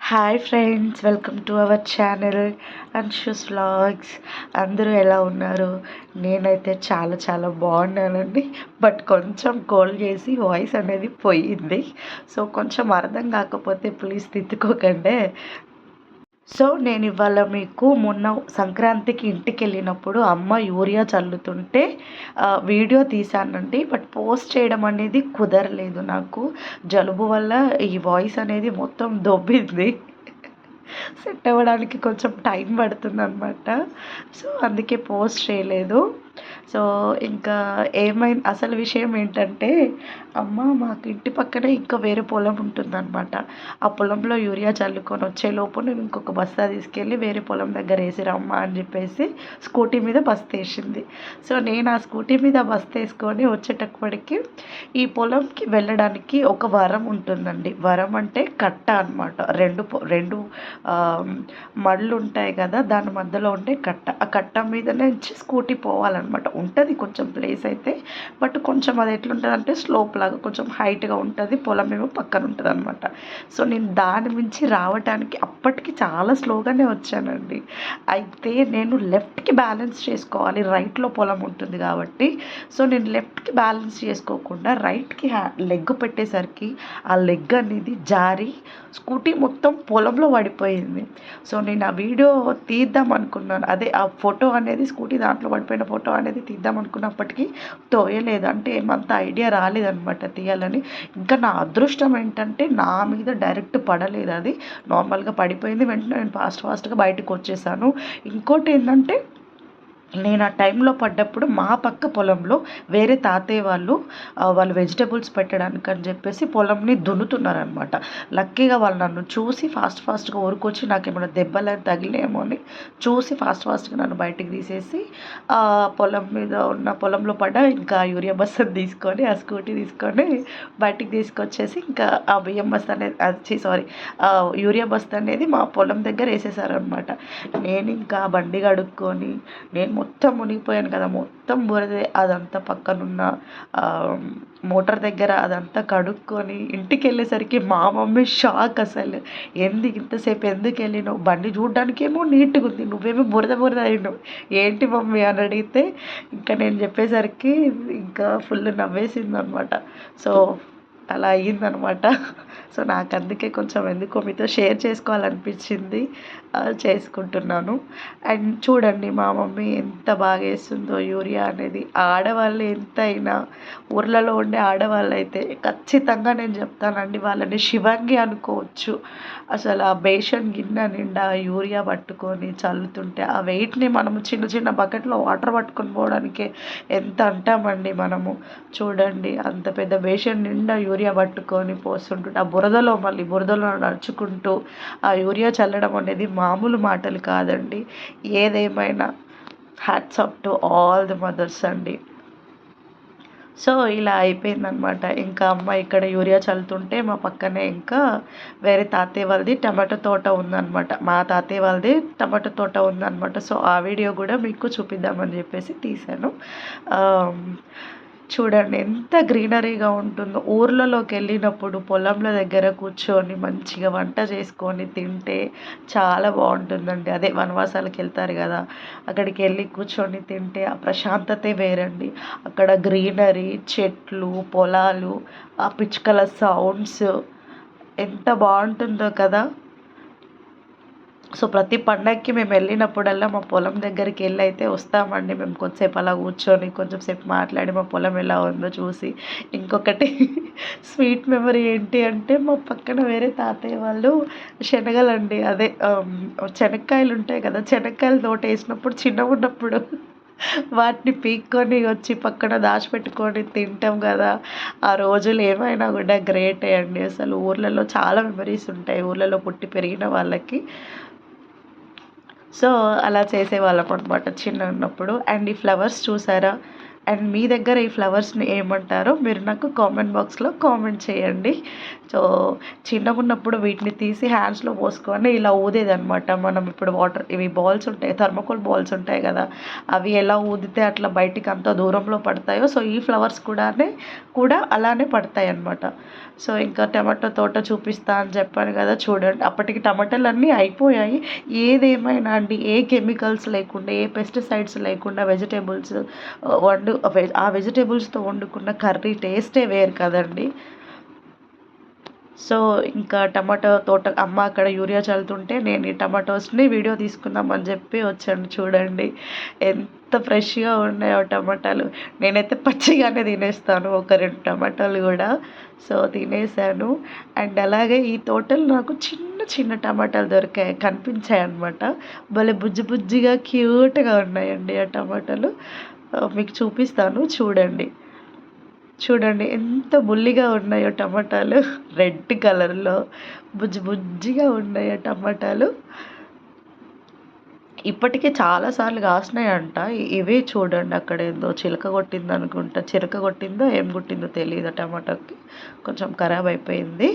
Hi friends, welcome to our channel Anshu's vlogs. అందరూ ఎలా ఉన్నారు? నేనైతే చాలా చాలా బాగున్నానండి. బట్ కొంచెం కోల్డ్ చేసి వాయిస్ అనేది పోయింది. సో కొంచెం అర్థం కాకపోతే ప్లీజ్ తిట్టుకోకండి. సో నేను ఇవాళ మీకు మొన్న సంక్రాంతికి ఇంటికి వెళ్ళినప్పుడు అమ్మ యూరియా చల్లుతుంటే వీడియో తీశానండి. బట్ పోస్ట్ చేయడం అనేది కుదరలేదు. నాకు జలుబు వల్ల ఈ వాయిస్ అనేది మొత్తం దొబ్బింది. సెట్ అవ్వడానికి కొంచెం టైం పడుతుందనమాట. సో అందుకే పోస్ట్ చేయలేదు. సో ఇంకా ఏమైంది అసలు విషయం ఏంటంటే, అమ్మ మాకు ఇంటి పక్కనే ఇంకా వేరే పొలం ఉంటుందన్నమాట. ఆ పొలంలో యూరియా చల్లుకొని వచ్చేలోపు నేను ఇంకొక బస్తా తీసుకెళ్ళి వేరే పొలం దగ్గర వేసిరమ్మా అని చెప్పేసి స్కూటీ మీద బస్తా వేసింది. సో నేను ఆ స్కూటీ మీద బస్తా వేసుకొని వచ్చేటప్పటికి ఈ పొలంకి వెళ్ళడానికి ఒక వరం ఉంటుందండి. వరం అంటే కట్ట అనమాట. రెండు మళ్ళు ఉంటాయి కదా, దాని మధ్యలో ఉండే కట్ట. ఆ కట్ట మీద నుంచి స్కూటీ పోవాలన్నమాట. ఉంటుంది కొంచెం ప్లేస్ అయితే, బట్ కొంచెం అది ఎట్లుంటుందంటే స్లోప్ లాగా కొంచెం హైట్గా ఉంటుంది. పొలం ఏమో పక్కన ఉంటుంది అనమాట. సో నేను దాని మించి రావడానికి అప్పటికి చాలా స్లోగానే వచ్చానండి. అయితే నేను లెఫ్ట్కి బ్యాలెన్స్ చేసుకోవాలి, రైట్లో పొలం ఉంటుంది కాబట్టి. సో నేను లెఫ్ట్కి బ్యాలెన్స్ చేసుకోకుండా రైట్కి లెగ్ పెట్టేసరికి ఆ లెగ్ అనేది జారి స్కూటీ మొత్తం పొలంలో పడిపోయింది. సో నేను ఆ వీడియో తీద్దాం అనుకున్నాను. అదే ఆ ఫోటో అనేది స్కూటీ దాంట్లో పడిపోయిన ఫోటో అనేది తీద్దాం అనుకున్నప్పటికీ తోయలేదు. అంటే ఏమంత ఐడియా రాలేదనమాట తీయాలని. ఇంకా నా అదృష్టం ఏంటంటే నా మీద డైరెక్ట్ పడలేదు, అది నార్మల్గా పడిపోయింది. వెంటనే నేను ఫాస్ట్గా బయటకు వచ్చేసాను. ఇంకోటి ఏంటంటే, నేను ఆ టైంలో పడ్డప్పుడు మా పక్క పొలంలో వేరే తాతయ్య వాళ్ళు వెజిటబుల్స్ పెట్టడానికి అని చెప్పేసి పొలంని దున్నుతున్నారనమాట. లక్కీగా వాళ్ళు నన్ను చూసి ఫాస్ట్గా ఊరుకొచ్చి నాకేమైనా దెబ్బలు తగిలేమో అని చూసి ఫాస్ట్గా నన్ను బయటికి తీసేసి పొలంలో పడ్డ ఇంకా యూరియా బస్తా తీసుకొని ఆ స్కూటీ తీసుకొని బయటికి తీసుకొచ్చేసి ఇంకా ఆ బియ్యం బస్తా అనేది యూరియా బస్తా అనేది మా పొలం దగ్గర వేసేసారనమాట. నేను ఇంకా బండి కడుక్కొని నేను మొత్తం మునిగిపోయాను కదా, మొత్తం బురదే. అదంతా పక్కనున్న మోటార్ దగ్గర అదంతా కడుక్కొని ఇంటికి వెళ్ళేసరికి మా మమ్మీ షాక్. అసలు ఇంతసేపు ఎందుకు వెళ్ళినావు, బండి చూడ్డానికేమో నీట్గా ఉంది, నువ్వేమో బురద అయినావు, ఏంటి మమ్మీ అని అడిగితే ఇంకా నేను చెప్పేసరికి ఇంకా ఫుల్ నవ్వేసింది అనమాట. సో అలా అయ్యిందనమాట. సో నాకు అందుకే కొంచెం ఎందుకో మీతో షేర్ చేసుకోవాలనిపించింది, చేసుకుంటున్నాను. అండ్ చూడండి మా మమ్మీ ఎంత బాగా వేస్తుందో యూరియా అనేది. ఆడవాళ్ళు ఎంతైనా ఊర్లలో ఉండే ఆడవాళ్ళు అయితే ఖచ్చితంగా నేను చెప్తానండి, వాళ్ళని శివంగి అనుకోవచ్చు. అసలు ఆ బేషన్ గిన్నె నిండా యూరియా పట్టుకొని చల్లుతుంటే ఆ వెయిట్ని మనము చిన్న బకెట్లో వాటర్ పట్టుకొని పోవడానికి ఎంత అంటామండి మనము. చూడండి అంత పెద్ద బేషన్ నిండా యూరియా పట్టుకొని పోస్తుంటుంటే ఆ బురదలో నడుచుకుంటూ ఆ యూరియా చల్లడం అనేది మామూలు మాటలు కాదండి. ఏదేమైనా hats off to all the mothers అండి. సో ఇలా అయిపోయిందనమాట. ఇంకా అమ్మ ఇక్కడ యూరియా చల్లుతుంటే మా పక్కనే ఇంకా వేరే తాతయ్య వాళ్ళది టమాటో తోట ఉందనమాట. మా తాతయ్య వాళ్ళది టమాటో తోట ఉందనమాట. సో ఆ వీడియో కూడా మీకు చూపిద్దామని చెప్పేసి తీశాను. చూడండి ఎంత గ్రీనరీగా ఉంటుందో. ఊర్లలోకి వెళ్ళినప్పుడు పొలంల దగ్గర కూర్చొని మంచిగా వంట చేసుకొని తింటే చాలా బాగుంటుందండి. అదే వనవాసాలకు వెళ్తారు కదా, అక్కడికి వెళ్ళి కూర్చొని తింటే ఆ ప్రశాంతతే వేరండి. అక్కడ గ్రీనరీ, చెట్లు, పొలాలు, ఆ పిచ్చుకల సౌండ్స్ ఎంత బాగుంటుందో కదా. సో ప్రతి పండగకి మేము వెళ్ళినప్పుడల్లా మా పొలం దగ్గరికి వెళ్ళి అయితే వస్తామండి. మేము కొంచెంసేపు అలా కూర్చొని కొంచెం సేపు మాట్లాడి మా పొలం ఎలా ఉందో చూసి. ఇంకొకటి స్వీట్ మెమరీ ఏంటి అంటే, మా పక్కన వేరే తాతయ్య వాళ్ళు శనగలండి, అదే శనక్కాయలు ఉంటాయి కదా, శనక్కాయలు తోట వేసినప్పుడు చిన్నగా ఉన్నప్పుడు వాటిని పీక్కొని వచ్చి పక్కన దాచిపెట్టుకొని తింటాం కదా. ఆ రోజులు ఏమైనా కూడా గ్రేటే అండి. అసలు ఊర్లలో చాలా మెమరీస్ ఉంటాయి ఊర్లలో పుట్టి పెరిగిన వాళ్ళకి. సో అలా చేసేవాళ్ళం అనమాట చిన్నగా ఉన్నప్పుడు. అండ్ ఈ ఫ్లవర్స్ చూసారా, అండ్ మీ దగ్గర ఈ ఫ్లవర్స్ని ఏమంటారో మీరు నాకు కామెంట్ బాక్స్లో కామెంట్ చేయండి. సో చిన్నగున్నప్పుడు వీటిని తీసి హ్యాండ్స్లో పోసుకొని ఇలా ఊదేదనమాట. మనం ఇప్పుడు ఇవి బాల్స్ ఉంటాయి, థర్మోకోల్ బాల్స్ ఉంటాయి కదా, అవి ఎలా ఊదితే అట్లా బయటికి అంత దూరంలో పడతాయో, సో ఈ ఫ్లవర్స్ కూడా అలానే పడతాయి అన్నమాట. సో ఇంకా టమాటో తోట చూపిస్తా అని చెప్పాను కదా, చూడండి అప్పటికి టమాటాలు అన్నీ అయిపోయాయి. ఏదేమైనా అండి, ఏ కెమికల్స్ లేకుండా, ఏ పెస్టిసైడ్స్ లేకుండా వెజిటేబుల్స్ ఆ వెజిటేబుల్స్తో వండుకున్న కర్రీ టేస్టే వేరు కదండి. సో ఇంకా టమాటో తోట అమ్మ అక్కడ యూరియా చల్లుతుంటే నేను ఈ టమాటోస్ని వీడియో తీసుకుందామని చెప్పి వచ్చాను. చూడండి ఎంత ఫ్రెష్గా ఉన్నాయో టమాటాలు. నేనైతే పచ్చిగానే తినేస్తాను ఒక 2 టమాటాలు కూడా. సో తినేసాను. అండ్ అలాగే ఈ తోటలో నాకు చిన్న చిన్న టమాటాలు కనిపించాయి అనమాట. భలే బుజ్జి బుజ్జిగా క్యూట్గా ఉన్నాయండి ఆ టమాటాలు. మీకు చూపిస్తాను చూడండి. చూడండి ఎంత బుల్లిగా ఉన్నాయో టమాటాలు, రెడ్ కలర్లో బుజ్జి బుజ్జిగా ఉన్నాయో టమాటాలు. ఇప్పటికే చాలా సార్లు కాసినాయంట. ఇవే చూడండి, అక్కడ ఏందో చిలక కొట్టింది అనుకుంటా, చిరక కొట్టిందో ఏం కొట్టిందో తెలియదు టమాటాకి, కొంచెం ఖరాబ్ అయిపోయింది.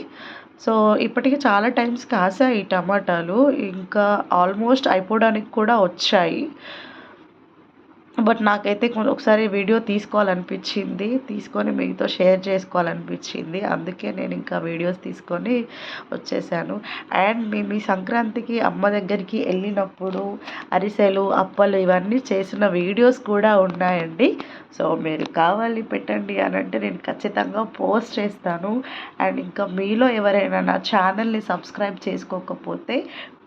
సో ఇప్పటికి చాలా టైమ్స్ కాసాయి ఈ టమాటాలు, ఇంకా ఆల్మోస్ట్ అయిపోవడానికి కూడా వచ్చాయి. బట్ నాకైతే ఒకసారి వీడియో తీసుకోవాలనిపించింది, తీసుకొని మీతో షేర్ చేసుకోవాలనిపించింది. అందుకే నేను ఇంకా వీడియోస్ తీసుకొని వచ్చేసాను. అండ్ మేము ఈ సంక్రాంతికి అమ్మ దగ్గరికి వెళ్ళినప్పుడు అరిసెలు, అప్పలు ఇవన్నీ చేసిన వీడియోస్ కూడా ఉన్నాయండి. సో మీరు కావాలి పెట్టండి అని అంటే నేను ఖచ్చితంగా పోస్ట్ చేస్తాను. అండ్ ఇంకా మీలో ఎవరైనా నా ఛానల్ని సబ్స్క్రైబ్ చేసుకోకపోతే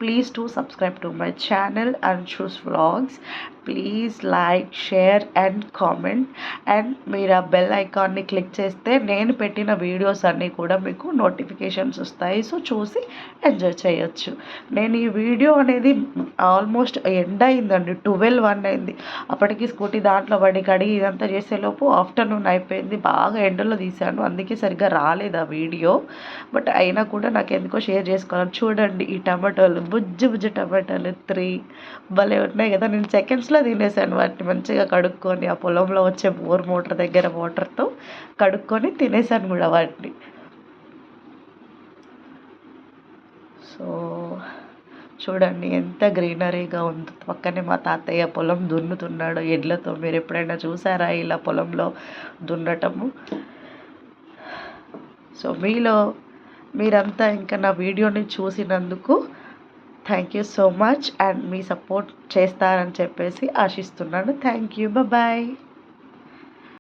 please to subscribe to my channel Anshu's vlogs. Please like, share and comment. And మీరు ఆ బెల్ ఐకాన్ని క్లిక్ చేస్తే నేను పెట్టిన వీడియోస్ అన్నీ కూడా మీకు నోటిఫికేషన్స్ వస్తాయి. సో చూసి ఎంజాయ్ చేయొచ్చు. నేను ఈ వీడియో అనేది ఆల్మోస్ట్ ఎండ్ అయిందండి, 12-1 అయింది. అప్పటికి స్కూటీ దాంట్లో పడి కడిగి ఇదంతా చేసేలోపు ఆఫ్టర్నూన్ అయిపోయింది. బాగా ఎండలో తీశాను, అందుకే సరిగ్గా రాలేదు ఆ వీడియో. బట్ అయినా కూడా నాకు ఎందుకో షేర్ చేసుకోవాలి. చూడండి ఈ టమాటోలు, బుజ్జి బుజ్జి టమాటాలు 3 భలే ఉన్నాయి కదా. నేను సెకండ్స్లో తినేసాను వాటిని, మంచిగా కడుక్కొని ఆ పొలంలో వచ్చే బోర్ మోటార్ దగ్గర వాటర్తో కడుక్కొని తినేసాను కూడా వాటిని. సో చూడండి ఎంత గ్రీనరీగా ఉందో. పక్కనే మా తాతయ్య పొలం దున్నుతున్నాడు ఎడ్లతో. మీరు ఎప్పుడైనా చూసారా ఇలా పొలంలో దున్నటము? సో మీరంతా ఇంకా నా వీడియోని చూసినందుకు thank you so much. And మీ సపోర్ట్ చేస్తారని చెప్పేసి ఆశిస్తున్నాను. Thank you, bye.